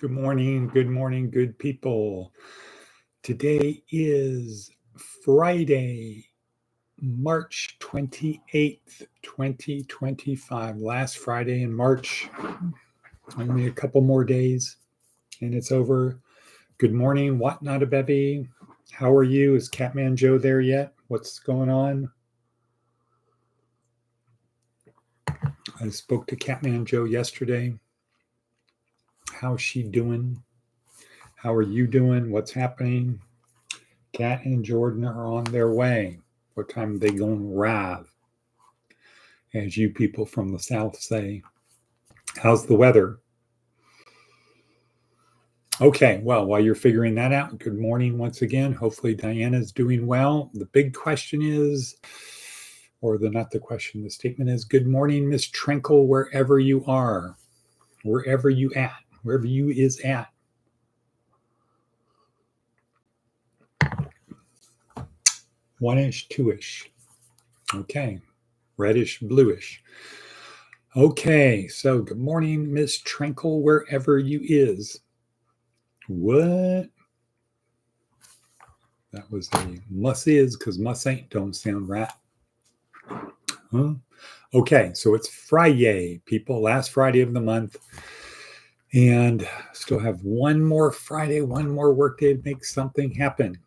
Good morning, good people. Today is Friday, March 28th, 2025. Last Friday in March. Only a couple more days and it's over. Good morning, what not a bevy. How are you? Is Catman Joe there yet? What's going on? I spoke to Catman Joe yesterday. How's she doing? How are you doing? What's happening? Kat and Jordan are on their way. What time are they going to arrive? As you people from the South say. How's the weather? Okay, well, while you're figuring that out, good morning once again. Hopefully Diana's doing well. The big question is, the statement is, good morning, Miss Trenkle, wherever you are. Wherever you is at. One-ish, two-ish. Okay, reddish, bluish. Okay, so good morning, Miss Trenkle, wherever you is. What? That was a must is, because must ain't don't sound right. Huh? Okay, so it's Friday, people, last Friday of the month. And still have one more Friday, one more workday to make something happen.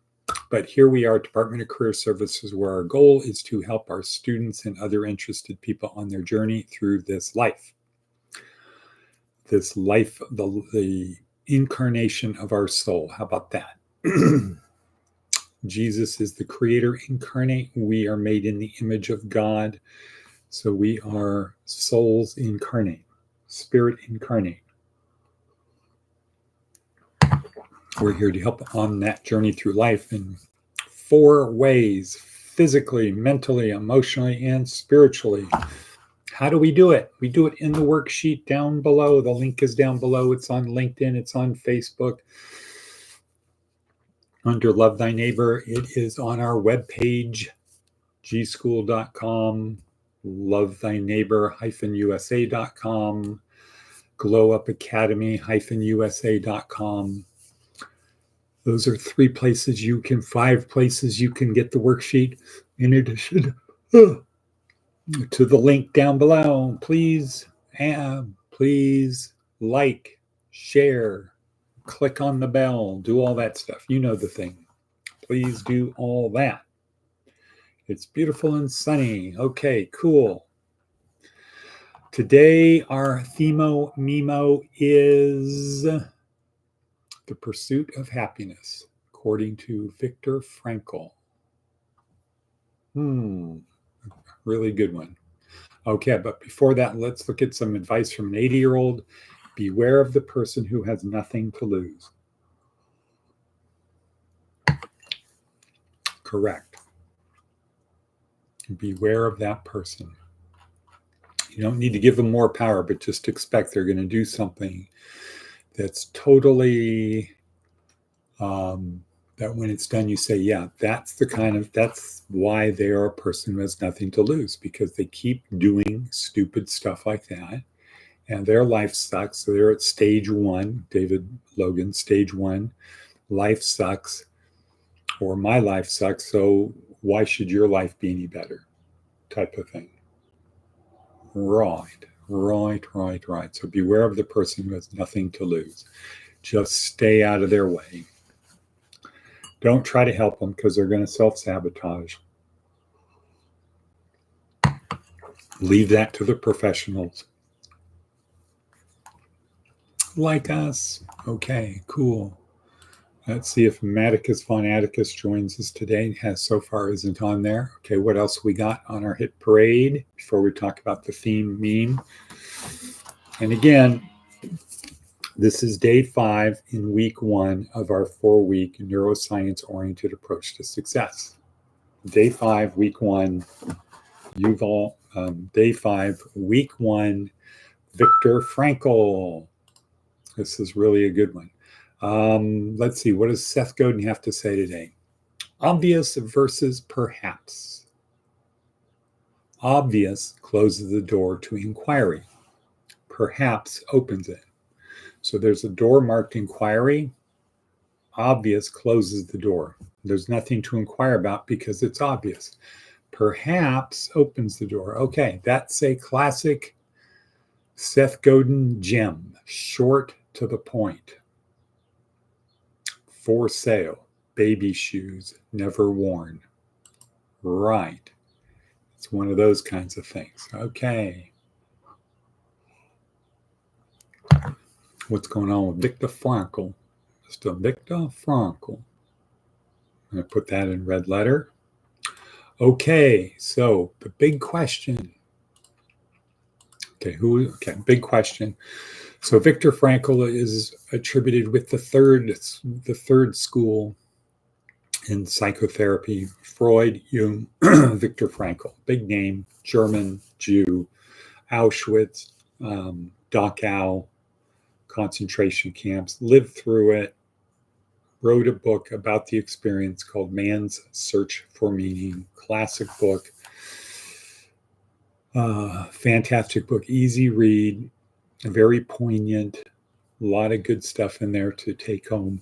But here we are, Department of Career Services, where our goal is to help our students and other interested people on their journey through this life. This life, the incarnation of our soul. How about that? Jesus is the creator incarnate. We are made in the image of God. So we are souls incarnate, spirit incarnate. We're here to help on that journey through life in 4 ways: physically, mentally, emotionally, and spiritually. How do we do it? We do it in the worksheet down below. The link is down below. It's on LinkedIn. It's on Facebook. Under Love Thy Neighbor, it is on our webpage, gschool.com, lovethyneighbor-usa.com, glowupacademy-usa.com. Those are 5 places you can get the worksheet in addition to the link down below. Please like, share, click on the bell, do all that stuff. You know the thing. Please do all that. It's beautiful and sunny. Okay, cool. Today, our themo is the pursuit of happiness, according to Viktor Frankl. Really good one. Okay, but before that, let's look at some advice from an 80-year-old. Beware of the person who has nothing to lose. Correct. Beware of that person. You don't need to give them more power, but just expect they're going to do something that's totally, that when it's done, you say, yeah, that's why they are a person who has nothing to lose, because they keep doing stupid stuff like that. And their life sucks. So they're at stage 1, David Logan, stage 1, life sucks, or my life sucks. So why should your life be any better? Type of thing. Right. So beware of the person who has nothing to lose. Just stay out of their way. Don't try to help them, because they're going to self-sabotage. Leave that to the professionals. Like us. Okay, cool. Let's see if Maticus Von Atticus joins us today. So far isn't on there. Okay, what else we got on our hit parade before we talk about the theme meme? And again, this is day 5 in week 1 of our 4-week neuroscience-oriented approach to success. Day 5, week 1, day 5, week 1, Viktor Frankl. This is really a good one. Let's see, what does Seth Godin have to say today? Obvious versus perhaps. Obvious closes the door to inquiry. Perhaps opens it. So there's a door marked inquiry. Obvious closes the door. There's nothing to inquire about because it's obvious. Perhaps opens the door. Okay, that's a classic Seth Godin gem, short to the point. For sale, baby shoes, never worn. Right. It's one of those kinds of things. Okay. What's going on with Viktor Frankl? Mr. Viktor Frankl. I'm going to put that in red letter. Okay, so the big question. Okay, big question. So Viktor Frankl is attributed with the third school in psychotherapy. Freud, Jung, Viktor Frankl. Big name, German, Jew, Auschwitz, Dachau, concentration camps, lived through it, wrote a book about the experience called Man's Search for Meaning. Classic book. Fantastic book, easy read, very poignant, a lot of good stuff in there to take home.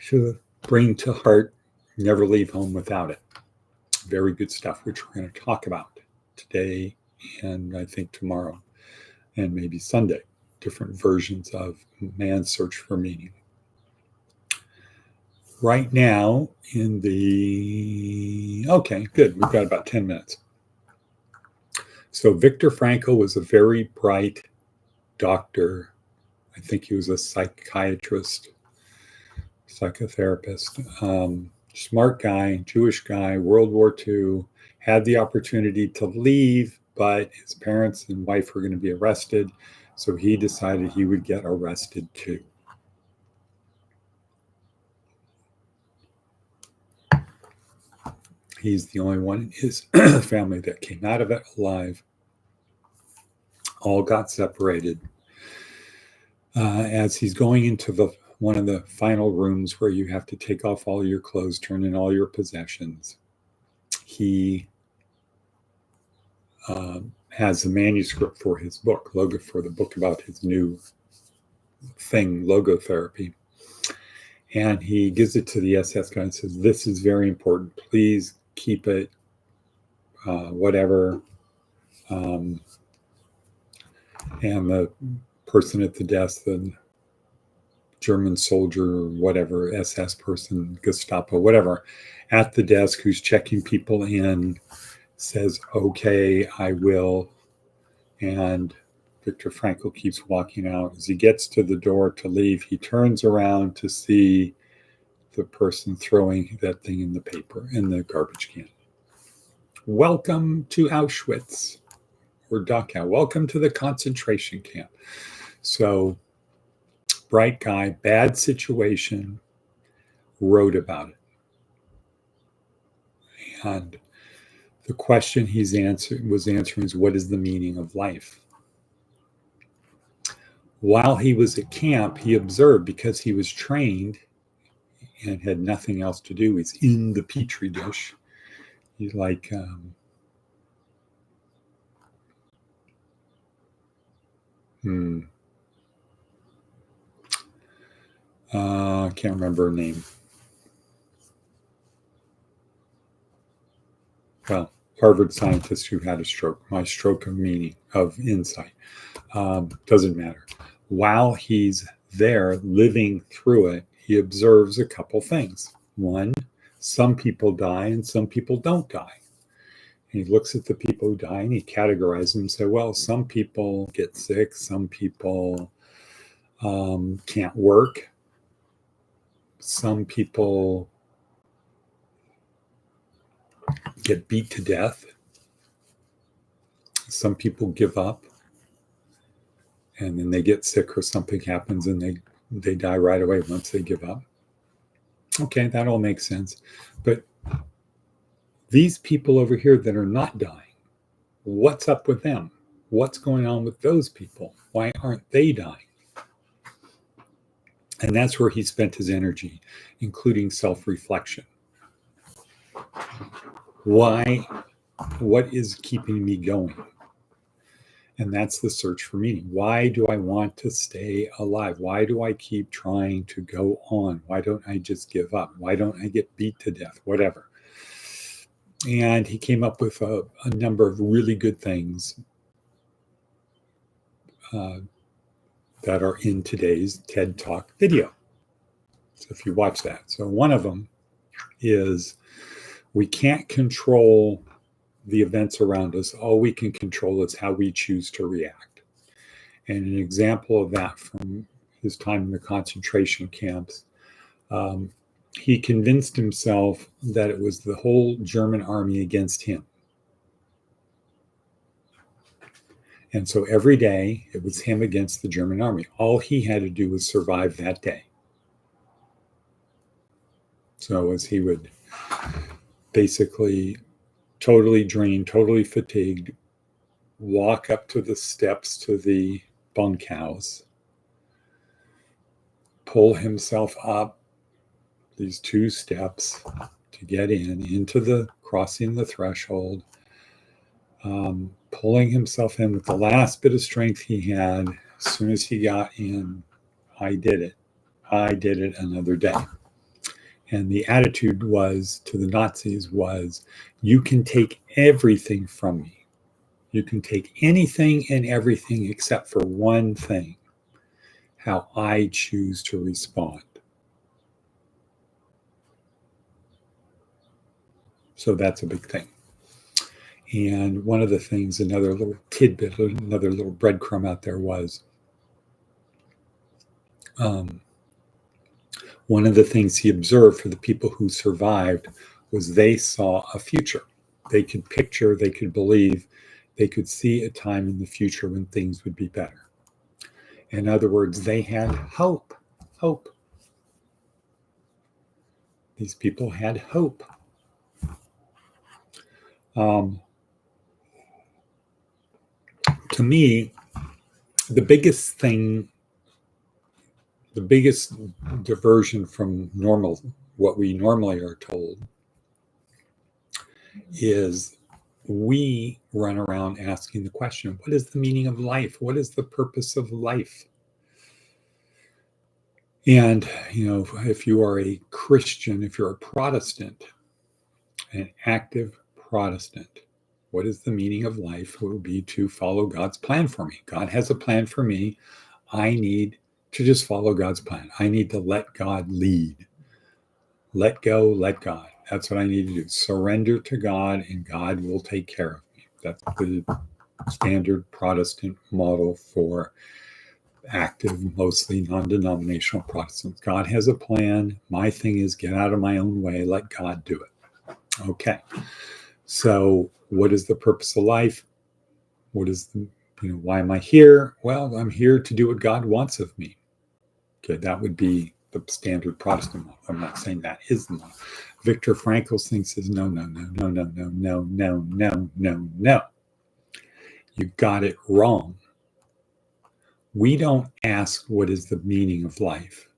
Should bring to heart, never leave home without it. Very good stuff, which we're going to talk about today and I think tomorrow and maybe Sunday. Different versions of Man's Search for Meaning. Right now okay, good. We've got about 10 minutes. So Viktor Frankl was a very bright doctor. I think he was a psychiatrist, psychotherapist, smart guy, Jewish guy, World War II, had the opportunity to leave, but his parents and wife were going to be arrested. So he decided he would get arrested too. He's the only one in his family that came out of it alive. All got separated. As he's going into one of the final rooms where you have to take off all your clothes, turn in all your possessions, he has a manuscript for his book, for the book about his new thing, logotherapy. And he gives it to the SS guy and says, "This is very important. Please keep it, whatever." And the person at the desk, the German soldier, whatever, SS person, Gestapo, whatever, at the desk who's checking people in, says, "Okay, I will." And Viktor Frankl keeps walking out. As he gets to the door to leave, he turns around to see the person throwing that thing in the garbage can. "Welcome to Auschwitz or Dachau. Welcome to the concentration camp." So, bright guy, bad situation, wrote about it. And the question was answering is, what is the meaning of life? While he was at camp, he observed, because he was trained and had nothing else to do, he's in the petri dish. He's like, I can't remember her name. Well, Harvard scientist who had a stroke, my stroke of meaning, of insight. Doesn't matter. While he's there living through it, he observes a couple things. One, some people die and some people don't die. And he looks at the people who die and he categorizes them and says, well, some people get sick, some people can't work, some people get beat to death, some people give up, and then they get sick or something happens and they die right away once they give up. Okay, that all makes sense. But these people over here that are not dying, what's up with them? What's going on with those people? Why aren't they dying? And that's where he spent his energy, including self-reflection. Why? What is keeping me going? And that's the search for meaning. Why do I want to stay alive? Why do I keep trying to go on? Why don't I just give up? Why don't I get beat to death? Whatever. And he came up with a number of really good things that are in today's TED Talk video. So if you watch that. So one of them is we can't control the events around us. All we can control is how we choose to react. And an example of that from his time in the concentration camps, he convinced himself that it was the whole German army against him. And so every day it was him against the German army. All he had to do was survive that day. So as he would basically totally drained, totally fatigued, walk up to the steps to the bunkhouse, pull himself up these 2 steps to get into the crossing the threshold, pulling himself in with the last bit of strength he had. As soon as he got in, I did it. I did it another day. And the attitude was to the Nazis was, you can take everything from me. You can take anything and everything except for one thing, how I choose to respond. So that's a big thing. And one of the things, another little tidbit, another little breadcrumb out there was, one of the things he observed for the people who survived was they saw a future. They could picture, they could believe, they could see a time in the future when things would be better. In other words, they had hope. Hope. These people had hope. To me, the biggest thing, the biggest diversion from normal, what we normally are told, is we run around asking the question, what is the meaning of life? What is the purpose of life? And, if you are a Christian, if you're a Protestant, an active Protestant, what is the meaning of life? It will be to follow God's plan for me. God has a plan for me. I need to just follow God's plan. I need to let God lead. Let go, let God. That's what I need to do. Surrender to God, and God will take care of me. That's the standard Protestant model for active, mostly non-denominational Protestants. God has a plan. My thing is get out of my own way. Let God do it. Okay. So what is the purpose of life? What is why am I here? Well, I'm here to do what God wants of me. Okay, that would be the standard Protestant model. I'm not saying that is the model. Viktor Frankl's thing says, no. You got it wrong. We don't ask what is the meaning of life.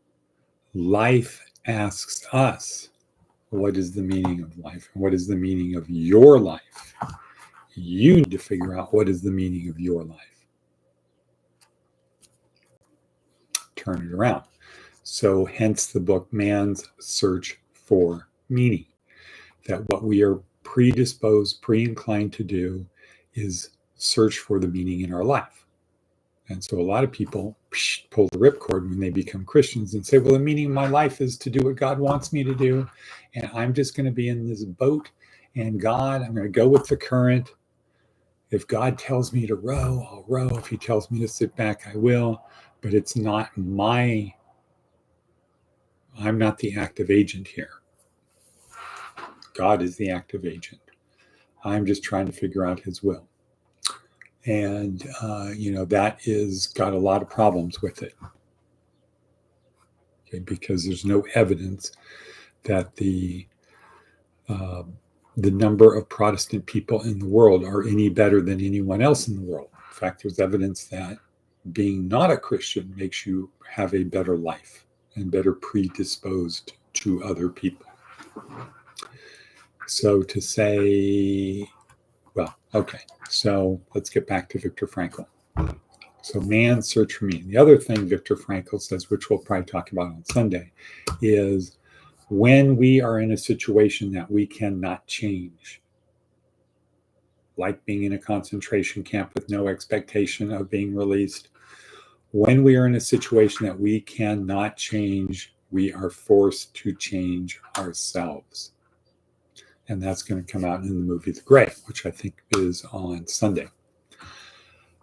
Life asks us, what is the meaning of life? What is the meaning of your life? You need to figure out what is the meaning of your life. Turn it around. So hence the book, Man's Search for Meaning. That what we are predisposed, pre-inclined to do is search for the meaning in our life. And so a lot of people pull the ripcord when they become Christians and say, well, the meaning of my life is to do what God wants me to do. And I'm just going to be in this boat. And God, I'm going to go with the current. If God tells me to row, I'll row. If he tells me to sit back, I will. But it's not I'm not the active agent here. God is the active agent. I'm just trying to figure out his will. And, that is got a lot of problems with it. Okay, because there's no evidence that the number of Protestant people in the world are any better than anyone else in the world. In fact, there's evidence that being not a Christian makes you have a better life and better predisposed to other people. So to say, Well, okay. So let's get back to Viktor Frankl. So man's search for meaning. The other thing Viktor Frankl says, which we'll probably talk about on Sunday, is when we are in a situation that we cannot change, like being in a concentration camp with no expectation of being released, when we are in a situation that we cannot change, we are forced to change ourselves. And that's going to come out in the movie The Gray, which I think is on Sunday.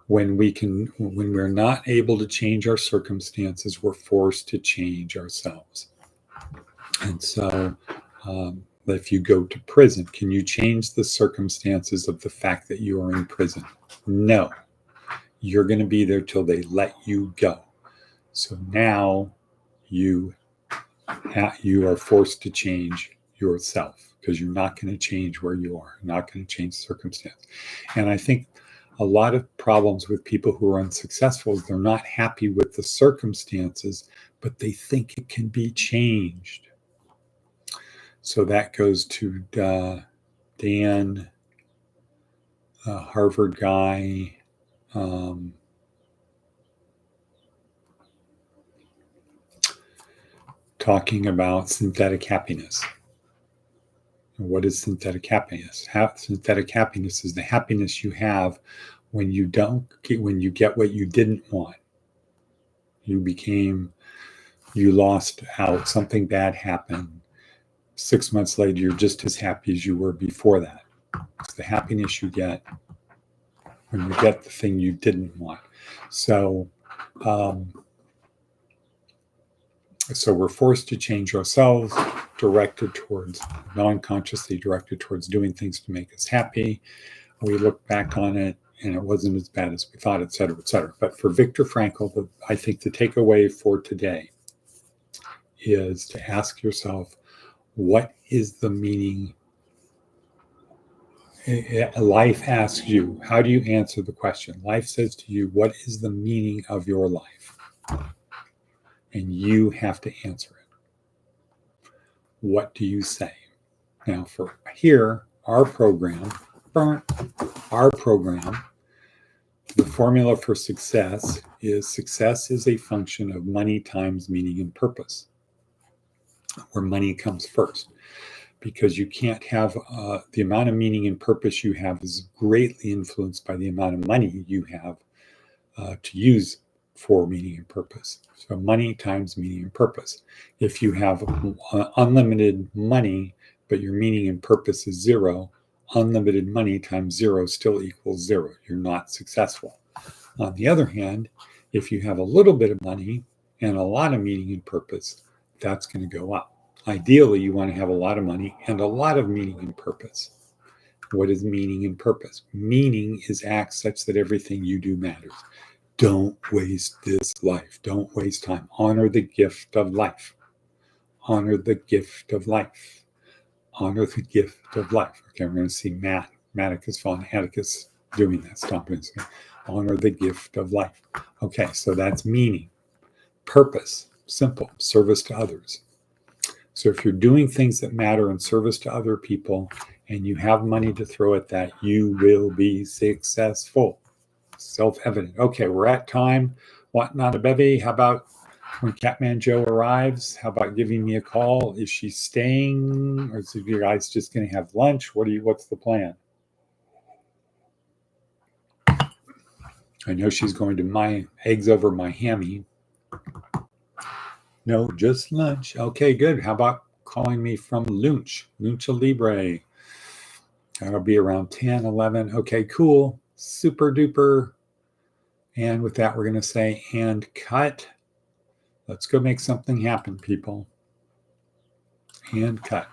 When we're not able to change our circumstances, we're forced to change ourselves. And so if you go to prison, can you change the circumstances of the fact that you are in prison? No. You're going to be there till they let you go. So now you are forced to change yourself, because you're not going to change where you are. You're not going to change the circumstance. And I think a lot of problems with people who are unsuccessful is they're not happy with the circumstances, but they think it can be changed. So that goes to Dan, Harvard guy. Talking about synthetic happiness. What is synthetic happiness? Synthetic happiness is the happiness you have when you get what you didn't want. You lost out, something bad happened. 6 months later, you're just as happy as you were before that. It's the happiness you get when you get the thing you didn't want. So we're forced to change ourselves, non-consciously directed towards doing things to make us happy. We look back on it and it wasn't as bad as we thought, et cetera, et cetera. But for Viktor Frankl, I think the takeaway for today is to ask yourself, what is the meaning? Life asks you, how do you answer the question? Life says to you, what is the meaning of your life? And you have to answer it. What do you say? Now, for here, our program, the formula for success is a function of money times meaning and purpose, where money comes first. Because you can't have the amount of meaning and purpose you have is greatly influenced by the amount of money you have to use for meaning and purpose. So money times meaning and purpose. If you have unlimited money, but your meaning and purpose is zero, unlimited money times zero still equals zero. You're not successful. On the other hand, if you have a little bit of money and a lot of meaning and purpose, that's going to go up. Ideally, you want to have a lot of money and a lot of meaning and purpose. What is meaning and purpose? Meaning is acts such that everything you do matters. Don't waste this life. Don't waste time. Honor the gift of life. Honor the gift of life. Honor the gift of life. Okay, we're going to see Atticus von Atticus doing that. Stop it. Honor the gift of life. Okay, so that's meaning. Purpose, simple, service to others. So if you're doing things that matter in service to other people and you have money to throw at that, you will be successful. Self-evident. Okay, we're at time. What not a bevy? How about when Catman Joe arrives? How about giving me a call? Is she staying, or is you guys just going to have lunch? What's the plan? I know she's going to my eggs over my hammy. No, just lunch. Okay, good. How about calling me from Lucha Libre? That'll be around 10, 11. Okay, cool. Super duper. And with that, we're going to say, and cut. Let's go make something happen, people. And cut.